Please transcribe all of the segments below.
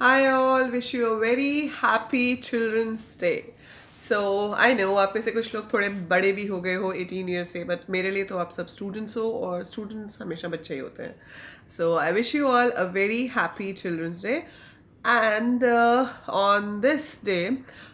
Hi all, wish you a very happy Children's Day. So I know आप में से कुछ लोग थोड़े बड़े भी हो गए हो 18 ईयर से, बट मेरे लिए तो आप सब स्टूडेंट्स हो और स्टूडेंट्स हमेशा बच्चे ही होते हैं. So I wish you all a very happy Children's Day. And on this day,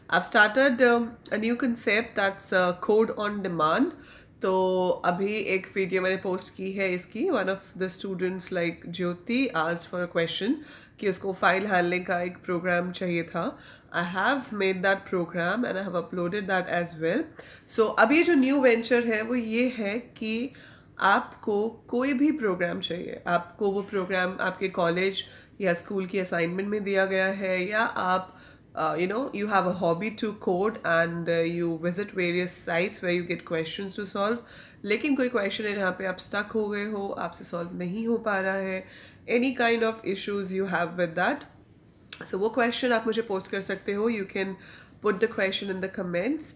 I've started a new concept that's code on demand. तो अभी एक वीडियो मैंने पोस्ट की है इसकी. One of the students like Jyoti asked for a question कि उसको file handling का एक प्रोग्राम चाहिए था. I have made that program and I have uploaded that as well. So अभी जो न्यू वेंचर है वो ये है कि आपको कोई भी प्रोग्राम चाहिए, आपको वो प्रोग्राम आपके कॉलेज या स्कूल की असाइनमेंट में दिया गया है, या आप you have a hobby to code and you visit various sites where you get questions to solve. लेकिन कोई क्वेश्चन है जहाँ पे आप स्टक हो गए हो, आपसे सॉल्व नहीं हो पा रहा है, any kind of issues you have with that. So वो क्वेश्चन आप मुझे पोस्ट कर सकते हो. You can put the question in the comments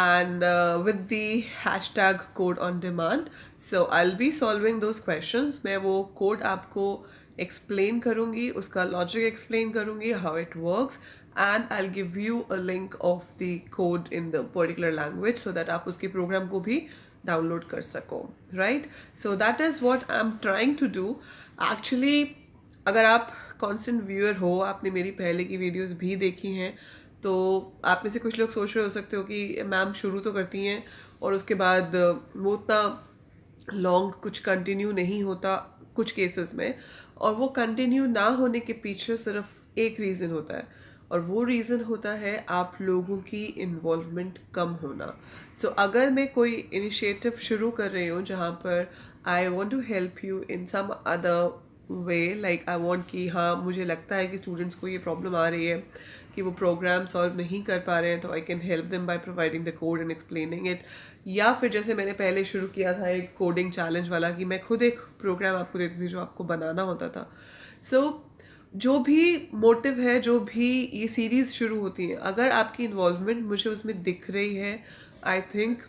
and with the hashtag code on demand. So I'll be solving those questions. मैं वो code आपको explain करूँगी, उसका logic explain करूँगी, how it works, and I'll give you a link of the code in the particular language so that आप उसके program को भी download कर सको. Right? So that is what I'm trying to do. Actually अगर आप constant viewer हो, आपने मेरी पहले की वीडियोस भी देखी हैं, तो आप में से कुछ लोग सोच रहे हो सकते हो कि मैम शुरू तो करती हैं और उसके बाद वो उतना लॉन्ग कुछ कंटिन्यू नहीं होता कुछ केसेस में, और वो कंटिन्यू ना होने के पीछे सिर्फ एक रीज़न होता है, और वो रीज़न होता है आप लोगों की इन्वॉल्वमेंट कम होना. सो अगर मैं कोई इनिशिएटिव शुरू कर रही हूँ जहाँ पर I want to help you in some other way, like I want कि हाँ मुझे लगता है कि स्टूडेंट्स को ये प्रॉब्लम आ रही है कि वो प्रोग्राम सॉल्व नहीं कर पा रहे हैं, तो I can help them by providing the code and explaining it. या फिर जैसे मैंने पहले शुरू किया था एक कोडिंग चैलेंज वाला, कि मैं खुद एक प्रोग्राम आपको देती थी जो आपको बनाना होता था. सो जो भी मोटिव है, जो भी ये सीरीज़ शुरू होती है, अगर आपकी इन्वॉल्वमेंट मुझे उसमें दिख रही है, आई थिंक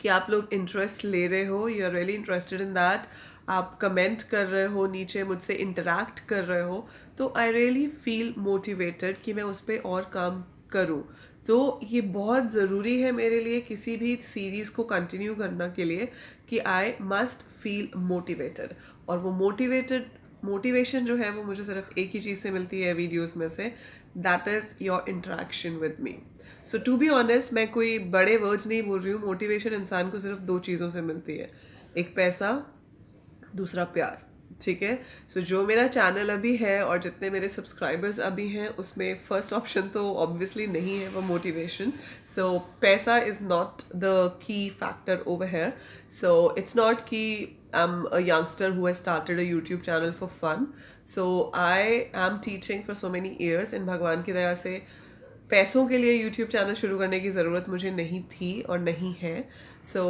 कि आप लोग इंटरेस्ट ले रहे हो, you are really interested in that, आप कमेंट कर रहे हो नीचे, मुझसे इंटरैक्ट कर रहे हो, तो आई रियली फील मोटिवेटेड कि मैं उस पर और काम करूँ. तो ये बहुत ज़रूरी है मेरे लिए किसी भी सीरीज़ को कंटिन्यू करने के लिए कि आई मस्ट फील मोटिवेटेड. और वो मोटिवेशन जो है वो मुझे सिर्फ एक ही चीज़ से मिलती है वीडियोस में से, that is your interaction with me. So to be honest, मैं कोई बड़े वर्ड्स नहीं बोल रही हूँ. मोटिवेशन इंसान को सिर्फ दो चीज़ों से मिलती है, एक पैसा, दूसरा प्यार. ठीक है. सो जो मेरा चैनल अभी है और जितने मेरे सब्सक्राइबर्स अभी हैं, उसमें फर्स्ट ऑप्शन तो ऑब्वियसली नहीं है वो मोटिवेशन. सो पैसा is not the key factor over here. So it's not कि I'm a youngster who has started a YouTube channel for fun. So I am teaching for so many years, and भगवान की दया से पैसों के लिए YouTube channel शुरू करने की ज़रूरत मुझे नहीं थी और नहीं है. So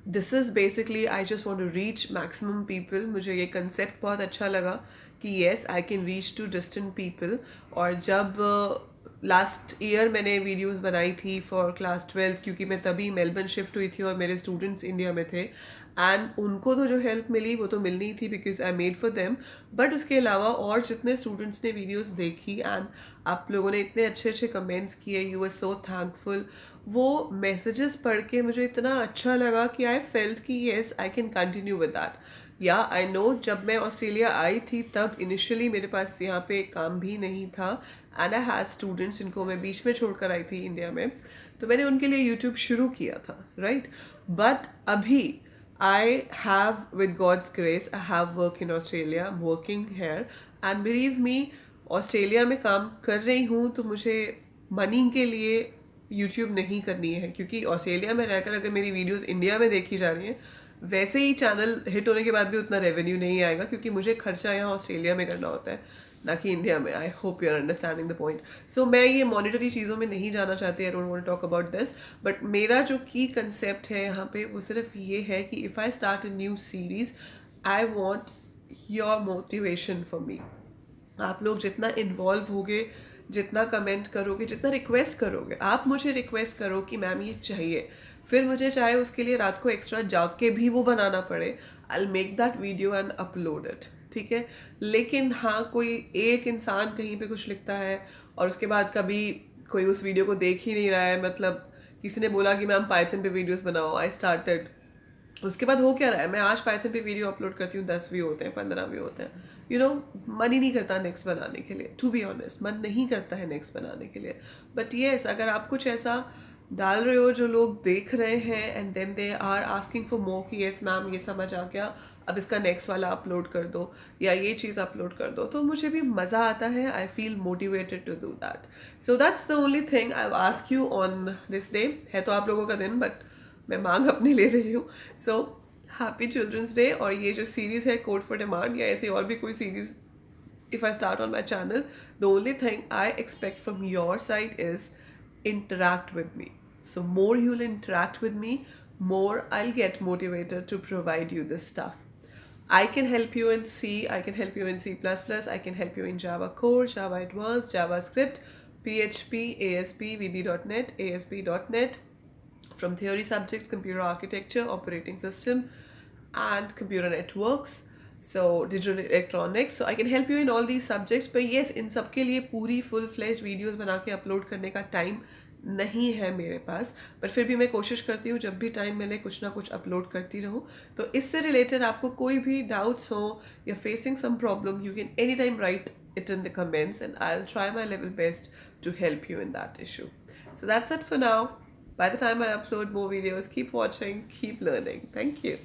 this is basically I just want to reach maximum people. मुझे ये कंसेप्ट बहुत अच्छा लगा कि yes I can reach to distant people. और जब लास्ट ईयर मैंने वीडियोस बनाई थी फॉर क्लास 12, क्योंकि मैं तभी मेलबर्न शिफ्ट हुई थी और मेरे स्टूडेंट्स इंडिया में थे, एंड उनको तो जो हेल्प मिली वो तो मिलनी थी because I made for them. But उसके अलावा और जितने स्टूडेंट्स ने वीडियोस देखी एंड आप लोगों ने इतने अच्छे अच्छे कमेंट्स किए, यू आर सो थैंकफुल. वो मैसेजेस पढ़ के मुझे इतना अच्छा लगा कि आई फेल्ट कि yes I can continue with that. या आई नो, जब मैं ऑस्ट्रेलिया आई थी तब इनिशियली मेरे पास यहाँ पे काम भी नहीं था, एंड आई हैड स्टूडेंट्स जिनको मैं बीच में छोड़कर आई थी इंडिया में, तो मैंने उनके लिए यूट्यूब शुरू किया था, राइट. बट अभी I have, with God's grace, I have work in Australia. I'm working here, and believe me, Australia में काम कर रही हूँ तो मुझे मनी के लिए यूट्यूब नहीं करनी है, क्योंकि ऑस्ट्रेलिया में रहकर अगर मेरी वीडियोस इंडिया में देखी जा रही हैं, वैसे ही चैनल हिट होने के बाद भी उतना रेवेन्यू नहीं आएगा, क्योंकि मुझे खर्चा यहाँ ऑस्ट्रेलिया में करना होता है, ना कि इंडिया में. I hope you are understanding the point. So मैं ये मॉनिटरी चीज़ों में नहीं जाना चाहती, I don't want to talk about this. But मेरा जो की कंसेप्ट है यहाँ पे वो सिर्फ ये है कि if I start a new series, I want your motivation for me. आप लोग जितना इन्वॉल्व होगे, जितना कमेंट करोगे, जितना रिक्वेस्ट करोगे, आप मुझे रिक्वेस्ट करो कि मैम ये चाहिए, फिर मुझे चाहे उसके लिए रात को एक्स्ट्रा जाग के भी वो बनाना पड़े, I will make that video and upload it. ठीक है। लेकिन हाँ, कोई एक इंसान कहीं पे कुछ लिखता है और उसके बाद कभी कोई उस वीडियो को देख ही नहीं रहा है, मतलब किसी ने बोला कि मैम पाइथन पे वीडियोस बनाओ, आई स्टार्टेड, उसके बाद हो क्या रहा है, मैं आज पाइथन पे वीडियो अपलोड करती हूँ, 10 व्यू होते हैं, 15 व्यू होते हैं, मन ही नहीं करता नेक्स्ट बनाने के लिए, टू बी ऑनेस्ट मन नहीं करता है नेक्स्ट बनाने के लिए। बट येस, अगर आप कुछ ऐसा डाल रहे हो जो लोग देख रहे हैं and then they are asking for more कि येस मैम ये समझ आ गया, अब इसका नेक्स्ट वाला अपलोड कर दो या ये चीज़ अपलोड कर दो, तो मुझे भी मज़ा आता है, I feel motivated to do that. So that's the only thing I ask you on this day. है तो आप लोगों का दिन, बट मैं मांग अपनी ले रही हूँ। So happy children's day. और ये जो सीरीज़ है कोड फॉर डिमांड या ऐसी और भी कोई series if I start on my channel, the only thing I expect from your side is interact with me. So more you'll interact with me, more I'll get motivated to provide you this stuff. I can help you in C, I can help you in C++, I can help you in Java Core, Java Advanced, JavaScript, PHP, ASP, VB.NET, ASP.NET, from theory subjects, computer architecture, operating system, and computer networks. So digital electronics. So I can help you in all these subjects. But yes, इन सब के लिए पूरी full fledged videos बना के upload करने का time नहीं है मेरे पास, बट फिर भी मैं कोशिश करती हूँ जब भी टाइम मिले कुछ ना कुछ अपलोड करती रहूँ। तो इससे रिलेटेड आपको कोई भी डाउट्स हो या facing some problem, you can any time write it in the comments and I'll try my level best to help you in that issue. So that's it for now. By the time I upload more videos, keep watching, keep learning. Thank you.